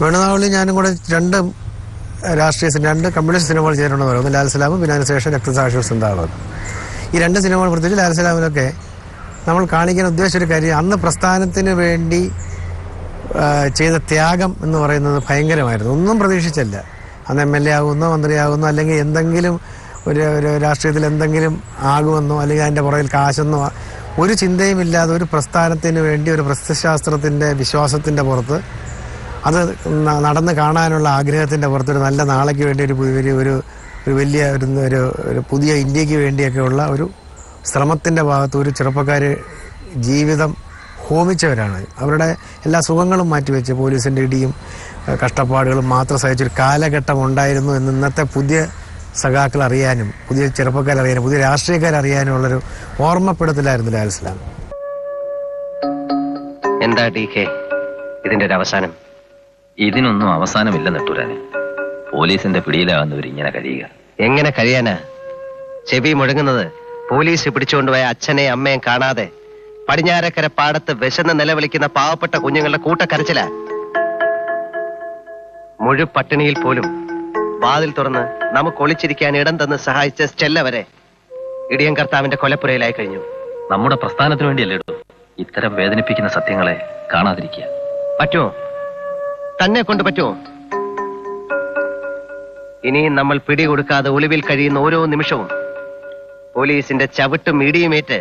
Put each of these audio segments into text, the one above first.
വേണുനാവളി ഞാനും കൂടെ രണ്ട് കമ്മ്യൂണിസ്റ്റ് സിനിമകൾ ചെയ്തിട്ടുണ്ടെന്ന് പറയും. ഒന്ന് ലാൽസലാമും പിന്നെ അതിനുശേഷം രക്തസാക്ഷികൾ സിന്ദാബാദ്. ഈ രണ്ട് സിനിമകൾ പ്രത്യേകിച്ച് ലാൽസലാമിലൊക്കെ നമ്മൾ കാണിക്കാൻ ഉദ്ദേശിച്ചൊരു കാര്യം അന്ന് പ്രസ്ഥാനത്തിന് വേണ്ടി ചെയ്ത ത്യാഗം എന്ന് പറയുന്നത് ഭയങ്കരമായിരുന്നു. ഒന്നും പ്രതീക്ഷിച്ചല്ല. അന്ന് MLA ആകുന്നോ മന്ത്രിയാകുന്നോ അല്ലെങ്കിൽ എന്തെങ്കിലും ഒരു രാഷ്ട്രീയത്തിൽ എന്തെങ്കിലും ആകുമെന്നോ അല്ലെങ്കിൽ അതിൻ്റെ പുറകിൽ കാശെന്നോ ഒരു ചിന്തയും ഇല്ലാതെ ഒരു പ്രസ്ഥാനത്തിന് വേണ്ടി ഒരു പ്രത്യയശാസ്ത്രത്തിൻ്റെ വിശ്വാസത്തിൻ്റെ പുറത്ത് അത് നടന്ന് കാണാനുള്ള ആഗ്രഹത്തിൻ്റെ പുറത്ത് ഒരു നല്ല നാളേക്ക് വേണ്ടി ഒരു വലിയ ഒരു പുതിയ ഇന്ത്യക്ക് വേണ്ടിയൊക്കെയുള്ള ഒരു ശ്രമത്തിൻ്റെ ഭാഗത്ത് ഒരു ചെറുപ്പക്കാർ ജീവിതം ഹോമിച്ചവരാണ്. അവരുടെ എല്ലാ സുഖങ്ങളും മാറ്റിവെച്ച് പോലീസിൻ്റെ ഇടിയും കഷ്ടപ്പാടുകളും മാത്രം സഹിച്ചൊരു കാലഘട്ടം ഉണ്ടായിരുന്നു എന്ന് ഇന്നത്തെ പുതിയ സഖാക്കൾ അറിയാനും പുതിയ ചെറുപ്പക്കാരറിയാനും പുതിയ രാഷ്ട്രീയക്കാരറിയാനുമുള്ളൊരു ഓർമ്മപ്പെടുത്തലായിരുന്നു ലാൽസലാം. എന്താ DK ഇതിന്റെ ഒരു അവസാനം? ഇതിനൊന്നും അവസാനമില്ല നെട്ടൂരാനെ. പോലീസിന്റെ പിടിയിലാവുന്നവർ ഇങ്ങനെ കഴിയുക. എങ്ങനെ കഴിയാനാ? ചെവി മുഴങ്ങുന്നത് പോലീസ് പിടിച്ചുകൊണ്ടുപോയ അച്ഛനെയും അമ്മയും കാണാതെ പടിഞ്ഞാറക്കര പാടത്ത് വിശന്ന് നിലവിളിക്കുന്ന പാവപ്പെട്ട കുഞ്ഞുങ്ങളുടെ കൂട്ടക്കരച്ചില. മുഴുപട്ടിണിയിൽ പോലും വാതിൽ തുറന്ന് നമുക്ക് ഒളിച്ചിരിക്കാൻ ഇടം തന്ന് സഹായിച്ച സ്റ്റെല്ല വരെ ഇടിയൻ കർത്താവിന്റെ കൊലപ്പുരയിലായി കഴിഞ്ഞു. നമ്മുടെ പ്രസ്ഥാനത്തിന് വേണ്ടിയല്ലേ ഇത്തരം വേദനിപ്പിക്കുന്ന സത്യങ്ങളെ കാണാതിരിക്കുക? പറ്റുമോ? തന്നെ കൊണ്ട് പറ്റുമോ? ഇനിയും നമ്മൾ പിടികൊടുക്കാതെ ഒളിവിൽ കഴിയുന്ന ഓരോ നിമിഷവും പോലീസിന്റെ ചവിട്ടും ഇടിയുമേറ്റ്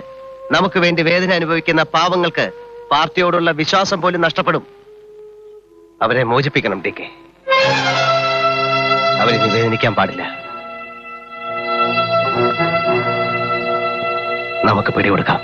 നമുക്ക് വേണ്ടി വേദന അനുഭവിക്കുന്ന പാവങ്ങൾക്ക് പാർട്ടിയോടുള്ള വിശ്വാസം പോലും നഷ്ടപ്പെടും. അവരെ മോചിപ്പിക്കണം DK. അവരിനി വേദനിക്കാൻ പാടില്ല. നമുക്ക് പിടികൊടുക്കാം.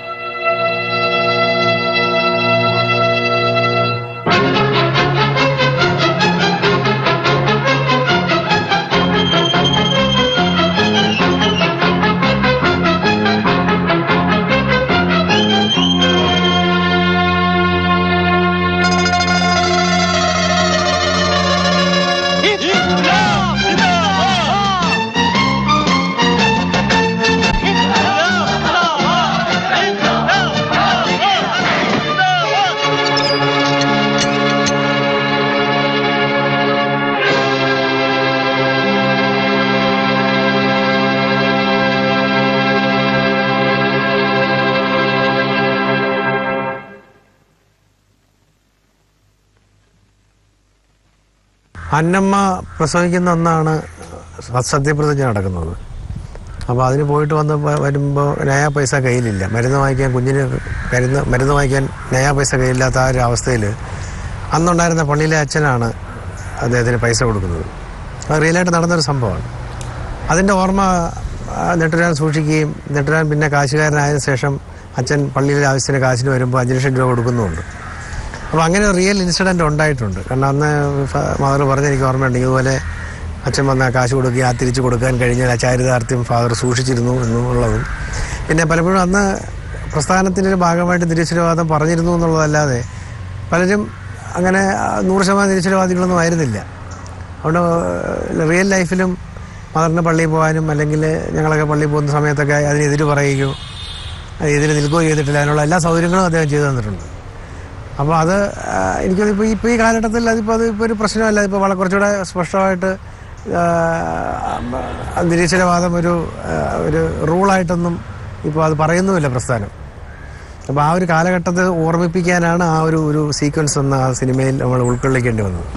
അന്നമ്മ പ്രസവിക്കുന്ന ഒന്നാണ് സത്യപ്രതിജ്ഞ നടക്കുന്നത്. അപ്പോൾ അതിന് പോയിട്ട് വരുമ്പോൾ നയാ പൈസ കയ്യിലില്ല. മരുന്ന് വാങ്ങിക്കാൻ മരുന്ന് വാങ്ങിക്കാൻ നയാ പൈസ കയ്യില്ലാത്ത ആ ഒരു അവസ്ഥയിൽ അന്നുണ്ടായിരുന്ന പള്ളിയിലെ അച്ഛനാണ് അദ്ദേഹത്തിന് പൈസ കൊടുക്കുന്നത്. അത് റിയലായിട്ട് നടന്നൊരു സംഭവമാണ്. അതിൻ്റെ ഓർമ്മ നെട്ടുരാൻ സൂക്ഷിക്കുകയും നെട്ടുരാൻ പിന്നെ കാശുകാരനായതിനു ശേഷം അച്ഛൻ പള്ളിയിലെ ആവശ്യത്തിന് കാശിന് വരുമ്പോൾ 5 ലക്ഷം രൂപ കൊടുക്കുന്നുമുണ്ട്. അപ്പോൾ അങ്ങനെ ഒരു റിയൽ ഇൻസിഡൻറ്റ് ഉണ്ടായിട്ടുണ്ട്. കാരണം അന്ന് മദർ പറഞ്ഞ് എനിക്ക് ഓർമ്മയുണ്ട്, ഇതുപോലെ അച്ഛൻ വന്നാൽ കാശ് കൊടുക്കുകയും ആ തിരിച്ചു കൊടുക്കാൻ കഴിഞ്ഞാൽ ആ ചാരിതാർത്ഥ്യം ഫാദർ സൂക്ഷിച്ചിരുന്നു എന്നുള്ളതും പിന്നെ പലപ്പോഴും അന്ന് പ്രസ്ഥാനത്തിൻ്റെ ഒരു ഭാഗമായിട്ട് നിരീശ്വരവാദം പറഞ്ഞിരുന്നു എന്നുള്ളതല്ലാതെ പലരും അങ്ങനെ 100% നിരീശ്വരവാദികളൊന്നും ആയിരുന്നില്ല. അതുകൊണ്ട് റിയൽ ലൈഫിലും മദറിന് പള്ളിയിൽ പോകാനും അല്ലെങ്കിൽ ഞങ്ങളൊക്കെ പള്ളിയിൽ പോകുന്ന സമയത്തൊക്കെ അതിനെതിര് പറയുകയോ എതിര് നിൽക്കുകയോ ചെയ്തിട്ടില്ല. അതിനുള്ള എല്ലാ സൗകര്യങ്ങളും അദ്ദേഹം ചെയ്തു തന്നിട്ടുണ്ട്. അപ്പോൾ അത് എനിക്കതിപ്പോൾ ഈ കാലഘട്ടത്തിൽ അതിപ്പോൾ ഒരു പ്രശ്നമല്ല. ഇപ്പോൾ വളരെ കുറച്ചുകൂടെ സ്പഷ്ടമായിട്ട് നിരീശ്വരവാദം ഒരു റൂളായിട്ടൊന്നും ഇപ്പോൾ അത് പറയുന്നുമില്ല പ്രസ്ഥാനം. അപ്പോൾ ആ ഒരു കാലഘട്ടത്തെ ഓർമ്മിപ്പിക്കാനാണ് ആ ഒരു സീക്വൻസ് എന്ന ആ സിനിമയിൽ നമ്മൾ ഉൾക്കൊള്ളിക്കേണ്ടി വന്നത്.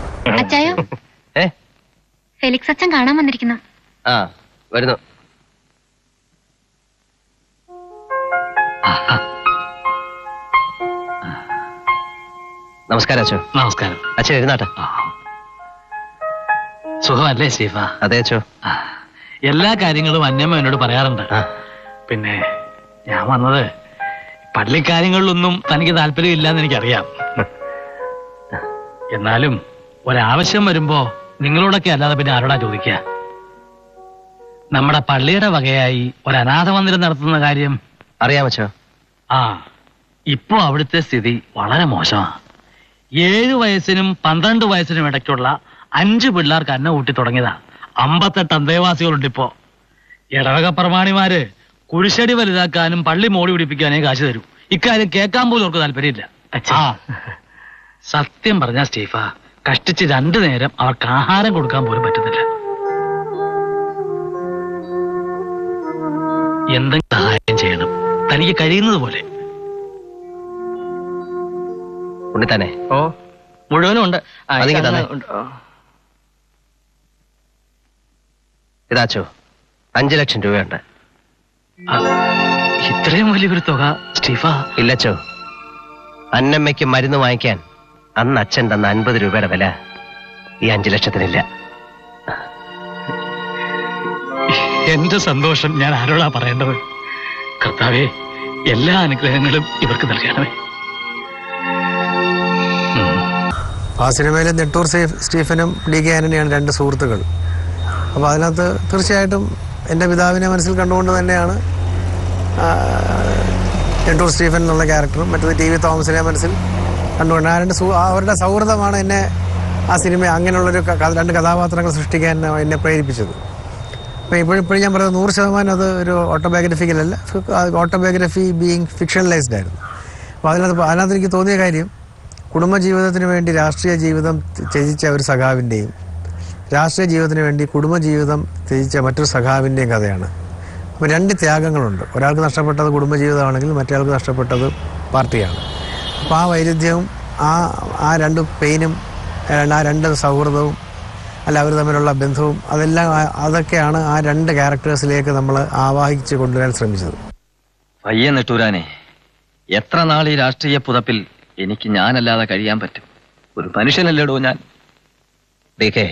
ഫെലിക്സ് അച്ഛൻ കാണാൻ വന്നിരിക്കുന്നു. വരുന്നു. നമസ്കാരം അച്ഛോ. നമസ്കാരം. അച്ഛൻ എഴുന്നാട്ടെ. സുഖമല്ലേ സ്റ്റീഫ? അതെ അച്ഛോ. എല്ലാ കാര്യങ്ങളും അന്നമ്മ എന്നോട് പറയാറുണ്ട്. പിന്നെ ഞാൻ വന്നത് പള്ളിക്കാര്യങ്ങളിലൊന്നും തനിക്ക് താല്പര്യമില്ലാന്ന് എനിക്കറിയാം. എന്നാലും ഒരാവശ്യം വരുമ്പോ നിങ്ങളോടൊക്കെ അല്ലാതെ പിന്നെ ആരോടാ ചോദിക്കുക? നമ്മുടെ പള്ളിയുടെ വകയായി ഒരു അനാഥ മന്ദിരം നടത്തുന്ന കാര്യം അറിയാം അച്ഛോ. ഇപ്പോ അവിടുത്തെ സ്ഥിതി വളരെ മോശമാണ്. 7 വയസ്സിനും 12 വയസ്സിനും ഇടയ്ക്കുള്ള 5 പിള്ളേർക്ക് അന്ന ഊട്ടി തുടങ്ങിയതാ. 58 അന്തേവാസികളുണ്ട് ഇപ്പോ. ഇടവക പ്രമാണിമാര് കുരിശടി വലുതാക്കാനും പള്ളി മോടി പിടിപ്പിക്കാനേ കാശ് തരൂ. ഇക്കാര്യം കേൾക്കാൻ പോലും അവർക്ക് താല്പര്യമില്ല. സത്യം പറഞ്ഞ സ്റ്റീഫ, കഷ്ടിച്ച് 2 നേരം അവർക്ക് ആഹാരം കൊടുക്കാൻ പോലും പറ്റുന്നില്ല. എന്തെങ്കിലും സഹായം ചെയ്യണം, തനിക്ക് കഴിയുന്നത് പോലെ. ഉണ്ണിത്താനെ ഓ മുഴുവനും ഉണ്ട്. അതിങ്ങ് തന്നെ. ഇതാച്ചോ 5 ലക്ഷം രൂപയുണ്ട്. ഇത്രയും വലിയൊരു തുക സ്റ്റീഫ? ഇല്ലച്ചോ, അന്നമ്മയ്ക്ക് മരുന്ന് വാങ്ങിക്കാൻ അന്ന് അച്ഛൻ തന്ന 50 രൂപയുടെ വില ഈ 5 ലക്ഷത്തിനില്ല. എന്റെ സന്തോഷം ഞാൻ ആരോടാ പറയേണ്ടത്? കർത്താവേ, എല്ലാ അനുഗ്രഹങ്ങളും ഇവർക്ക് നൽകണമേ. ആ സിനിമയിൽ നെട്ടൂർ സ്റ്റീഫനും ഡി കെ ആന്റണിയാണ് 2 സുഹൃത്തുക്കൾ. അപ്പോൾ അതിനകത്ത് തീർച്ചയായിട്ടും എൻ്റെ പിതാവിനെ മനസ്സിൽ കണ്ടുകൊണ്ട് തന്നെയാണ് നെട്ടൂർ സ്റ്റീഫൻ എന്നുള്ള ക്യാരക്ടറും മറ്റത് ടി വി തോമസിനെ മനസ്സിൽ കണ്ടുകൊണ്ട് അവരുടെ സൗഹൃദമാണ് എന്നെ ആ സിനിമ അങ്ങനെയുള്ളൊരു 2 കഥാപാത്രങ്ങൾ സൃഷ്ടിക്കാൻ എന്നെ പ്രേരിപ്പിച്ചത്. അപ്പോൾ ഇപ്പോഴും ഞാൻ പറയുന്നത് 100% അത് ഒരു ഓട്ടോബയോഗ്രഫിക്കലല്ല, ഓട്ടോബയോഗ്രഫി ബീയിങ് ഫിക്ഷണലൈസ്ഡ് ആയിരുന്നു. അപ്പോൾ അതിനകത്ത് എനിക്ക് തോന്നിയ കാര്യം, കുടുംബജീവിതത്തിന് വേണ്ടി രാഷ്ട്രീയ ജീവിതം ത്യജിച്ച ഒരു സഖാവിൻ്റെയും രാഷ്ട്രീയ ജീവിതത്തിന് വേണ്ടി കുടുംബജീവിതം ത്യജിച്ച മറ്റൊരു സഖാവിൻ്റെയും കഥയാണ്. അപ്പോൾ 2 ത്യാഗങ്ങളുണ്ട്. ഒരാൾക്ക് നഷ്ടപ്പെട്ടത് കുടുംബജീവിതമാണെങ്കിൽ മറ്റൊരാൾക്ക് നഷ്ടപ്പെട്ടത് പാർട്ടിയാണ്. അപ്പോൾ ആ വൈരുദ്ധ്യവും ആ 2 പെയിനും ആ 2 സൗഹൃദവും അല്ല അവർ തമ്മിലുള്ള ബന്ധവും അതൊക്കെയാണ് ആ 2 ക്യാരക്ടേഴ്സിലേക്ക് നമ്മൾ ആവാഹിച്ച് കൊണ്ടുവരാൻ ശ്രമിച്ചത്. പയ്യെ നെട്ടൂരാനെ, എത്ര നാൾ ഈ രാഷ്ട്രീയ പുതപ്പിൽ എനിക്ക് ഞാനല്ലാതെ കഴിയാൻ പറ്റും? ഒരു മനുഷ്യനല്ലേടോ ഞാൻ. ഡി കെ,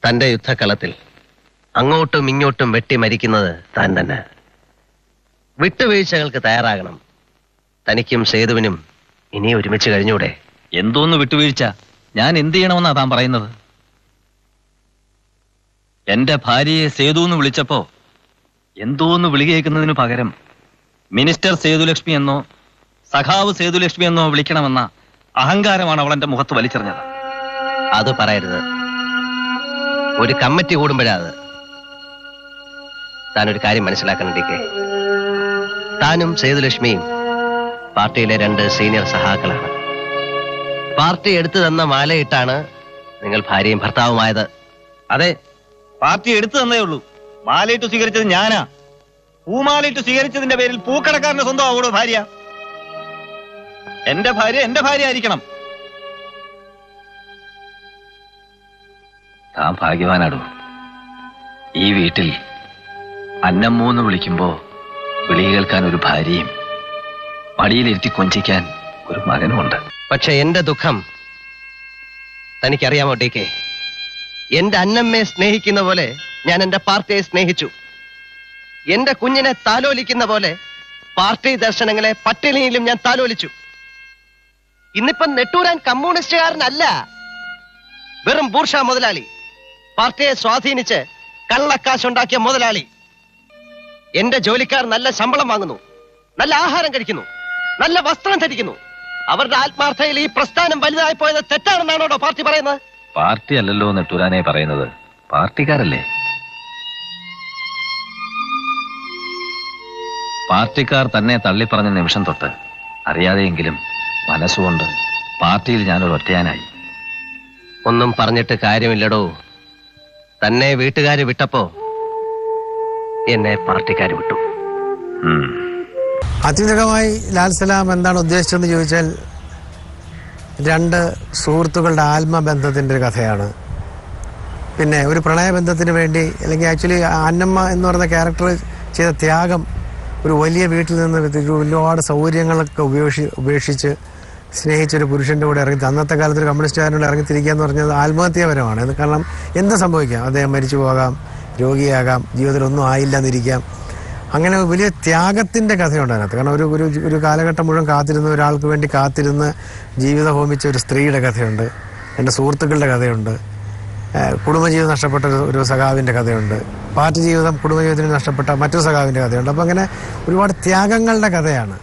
തന്റെ യുദ്ധക്കളത്തിൽ അങ്ങോട്ടും ഇങ്ങോട്ടും വെട്ടി മരിക്കുന്നത് താൻ തന്നെ. വിട്ടുവീഴ്ചകൾക്ക് തയ്യാറാകണം. തനിക്കും സേതുവിനും ഇനി ഒരുമിച്ച് കഴിഞ്ഞൂടെ? എന്തോന്ന് വിട്ടുവീഴ്ച? ഞാൻ എന്ത് ചെയ്യണമെന്നാ താൻ പറയുന്നത്? എന്റെ ഭാര്യയെ സേതുന്ന് വിളിച്ചപ്പോ എന്തോന്ന് വിളി കേൾക്കുന്നതിന് പകരം മിനിസ്റ്റർ സേതുലക്ഷ്മി എന്നോ സഖാവ് സേതുലക്ഷ്മി എന്നോ വിളിക്കണമെന്ന അഹങ്കാരമാണ് അവൾ എന്റെ മുഖത്ത് വലിച്ചെറിഞ്ഞത്. അത് പറയരുത്. ഒരു കമ്മിറ്റി കൂടുമ്പോഴത്. താനൊരു കാര്യം മനസ്സിലാക്കണം ഡി കെ. താനും സേതുലക്ഷ്മിയും പാർട്ടിയിലെ 2 സീനിയർ സഹാക്കളാണ്. പാർട്ടി എടുത്തു തന്ന മാലയിട്ടാണ് നിങ്ങൾ ഭാര്യയും ഭർത്താവുമായത്. അതെ, പാർട്ടി എടുത്തു തന്നേ ഉള്ളൂ. മാലയിട്ട് സ്വീകരിച്ചത് ഞാനാ. പൂമാലയിട്ട് സ്വീകരിച്ചതിന്റെ പേരിൽ പൂക്കടക്കാരന്റെ സ്വന്തം ആവോടോ ഭാര്യ? എന്റെ ഭാര്യ ആയിരിക്കണം. താൻ ഭാഗ്യവാനാടോ. ഈ വീട്ടിൽ അന്നമ്മൂന്ന് വിളിക്കുമ്പോ വിളി കേൾക്കാൻ ഒരു ഭാര്യയും മടിയിലിരുത്തി കൊഞ്ചിക്കാൻ ഒരു മകനുമുണ്ട്. പക്ഷെ എന്റെ ദുഃഖം തനിക്കറിയാമോ ഡി കെ? എന്റെ അന്നമ്മയെ സ്നേഹിക്കുന്ന പോലെ ഞാൻ എന്റെ പാർട്ടിയെ സ്നേഹിച്ചു. എന്റെ കുഞ്ഞിനെ താലോലിക്കുന്ന പോലെ പാർട്ടി ദർശനങ്ങളെ പട്ടിണിയിലും ഞാൻ താലോലിച്ചു. ഇന്നിപ്പം നെട്ടൂരാൻ കമ്മ്യൂണിസ്റ്റുകാരനല്ല, വെറും ബൂർഷ മുതലാളി. പാർട്ടിയെ സ്വാധീനിച്ച് കള്ളക്കാശുണ്ടാക്കിയ മുതലാളി. എന്റെ ജോലിക്കാർ നല്ല ശമ്പളം വാങ്ങുന്നു, നല്ല ആഹാരം കഴിക്കുന്നു, നല്ല വസ്ത്രം ധരിക്കുന്നു. അവരുടെ ആത്മാർത്ഥയിൽ ഈ പ്രസ്ഥാനം വലുതായി പോയത് തെറ്റാണെന്നാണോ പാർട്ടി പറയുന്നത്? പാർട്ടി അല്ലല്ലോ നെട്ടൂരാനെ പറയുന്നത്, പാർട്ടിക്കാരല്ലേ. പാർട്ടിക്കാർ തന്നെ തള്ളിപ്പറഞ്ഞ നിമിഷം തൊട്ട് അറിയാതെയെങ്കിലും മനസ്സുകൊണ്ട് പാർട്ടിയിൽ ഞാനൊരു ഒറ്റയാനായി. ഒന്നും പറഞ്ഞിട്ട് കാര്യമില്ലടോ. തന്നെ വീട്ടുകാര് വിട്ടപ്പോ എന്നെ പാർട്ടിക്കാര് വിട്ടു. അത്യുന്നതമായി ലാൽ സലാം എന്താണ് ഉദ്ദേശിച്ചതെന്ന് ചോദിച്ചാൽ 2 സുഹൃത്തുക്കളുടെ ആത്മബന്ധത്തിൻ്റെ ഒരു കഥയാണ്. പിന്നെ ഒരു പ്രണയബന്ധത്തിന് വേണ്ടി, അല്ലെങ്കിൽ ആക്ച്വലി അന്നമ്മ എന്ന് പറയുന്ന ക്യാരക്ടർ ചെയ്ത ത്യാഗം, ഒരു വലിയ വീട്ടിൽ നിന്ന് ഒരുപാട് സൗകര്യങ്ങളൊക്കെ ഉപേക്ഷിച്ച് സ്നേഹിച്ചൊരു പുരുഷൻ്റെ കൂടെ ഇറങ്ങി, അന്നത്തെ കാലത്ത് ഒരു കമ്മ്യൂണിസ്റ്റുകാരനോട് ഇറങ്ങിത്തിരിക്കുക എന്ന് പറഞ്ഞത് ആത്മഹത്യാപരമാണ്. കാരണം എന്ത് സംഭവിക്കാം, അദ്ദേഹം മരിച്ചു പോകാം, രോഗിയാകാം, ജീവിതത്തിൽ ഒന്നും ആയില്ലെന്നിരിക്കാം. അങ്ങനെ വലിയ ത്യാഗത്തിൻ്റെ കഥയുണ്ട് അതിനകത്ത്. കാരണം ഒരു കാലഘട്ടം മുഴുവൻ കാത്തിരുന്ന, ഒരാൾക്ക് വേണ്ടി കാത്തിരുന്ന് ജീവിതം ഹോമിച്ച ഒരു സ്ത്രീയുടെ കഥയുണ്ട്, എൻ്റെ സുഹൃത്തുക്കളുടെ കഥയുണ്ട്, കുടുംബജീവിതം നഷ്ടപ്പെട്ട ഒരു സഖാവിൻ്റെ കഥയുണ്ട്, പാർട്ടി ജീവിതം കുടുംബജീവിതത്തിന് നഷ്ടപ്പെട്ട മറ്റൊരു സഖാവിൻ്റെ കഥയുണ്ട്. അപ്പം അങ്ങനെ ഒരുപാട് ത്യാഗങ്ങളുടെ കഥയാണ്.